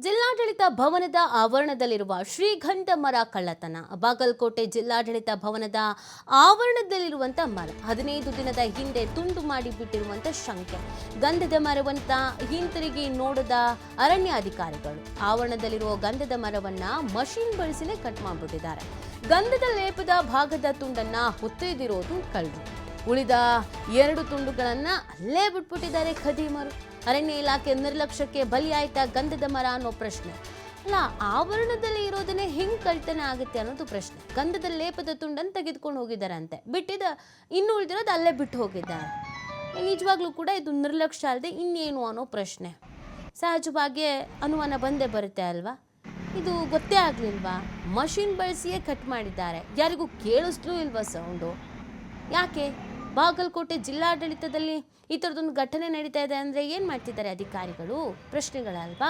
ಜಿಲ್ಲಾಡಳಿತ ಭವನದ ಆವರಣದಲ್ಲಿರುವ ಶ್ರೀಗಂಧ ಮರ ಕಳ್ಳತನ. ಬಾಗಲಕೋಟೆ ಜಿಲ್ಲಾಡಳಿತ ಭವನದ ಆವರಣದಲ್ಲಿರುವಂತ ಮರ 15 ದಿನದ ಹಿಂದೆ ತುಂಡು ಮಾಡಿ ಬಿಟ್ಟಿರುವಂತ ಶಂಕೆ. ಗಂಧದ ಮರವಂತ ಹಿಂತಿರುಗಿ ನೋಡದ ಅರಣ್ಯಾಧಿಕಾರಿಗಳು ಆವರಣದಲ್ಲಿರುವ ಗಂಧದ ಮರವನ್ನ ಮಷೀನ್ ಬಳಸಿನೇ ಕಟ್ ಮಾಡಿಬಿಟ್ಟಿದ್ದಾರೆ. ಗಂಧದ ಲೇಪದ ಭಾಗದ ತುಂಡನ್ನ ಹೊತ್ತೊಯ್ದಿರೋದು ಕಳ್ಳರು. ಉಳಿದ 2 ತುಂಡುಗಳನ್ನ ಅಲ್ಲೇ ಬಿಟ್ಬಿಟ್ಟಿದ್ದಾರೆ ಖದೀಮರು. ಅರಣ್ಯ ಇಲಾಖೆ ನಿರ್ಲಕ್ಷ್ಯಕ್ಕೆ ಬಲಿಯಾಯ್ತಾ ಗಂಧದ ಮರ ಅನ್ನೋ ಪ್ರಶ್ನೆ. ಅಲ್ಲ, ಆವರಣದಲ್ಲಿ ಇರೋದನ್ನೇ ಹೆಂಗ್ ಕಳ್ತನ ಆಗುತ್ತೆ ಅನ್ನೋದು ಪ್ರಶ್ನೆ. ಗಂಧದ ಲೇಪದ ತುಂಡನ್ನು ತೆಗೆದುಕೊಂಡು ಹೋಗಿದ್ದಾರಂತೆ, ಇನ್ನು ಉಳಿದಿರೋದು ಅಲ್ಲೇ ಬಿಟ್ಟು ಹೋಗಿದ್ದಾರೆ. ನಿಜವಾಗ್ಲೂ ಕೂಡ ಇದು ನಿರ್ಲಕ್ಷ್ಯ ಅಲ್ಲದೆ ಇನ್ನೇನು ಅನ್ನೋ ಪ್ರಶ್ನೆ. ಸಹಜವಾಗಿ ಅನುಮಾನ ಬಂದೇ ಬರುತ್ತೆ ಅಲ್ವಾ? ಇದು ಗೊತ್ತೇ ಆಗ್ಲಿಲ್ವಾ? ಮಷಿನ್ ಬಳಸಿಯೇ ಕಟ್ ಮಾಡಿದ್ದಾರೆ. ಯಾರಿಗೂ ಕೇಳಿಸ್ಲೂ ಇಲ್ವಾ ಸೌಂಡು? ಯಾಕೆ ಬಾಗಲಕೋಟೆ ಜಿಲ್ಲಾಡಳಿತದಲ್ಲಿ ಈ ಥರದೊಂದು ಘಟನೆ ನಡೀತಾ ಇದೆ ಅಂದರೆ ಏನು ಮಾಡ್ತಿದ್ದಾರೆ ಅಧಿಕಾರಿಗಳು? ಪ್ರಶ್ನೆಗಳಲ್ವಾ?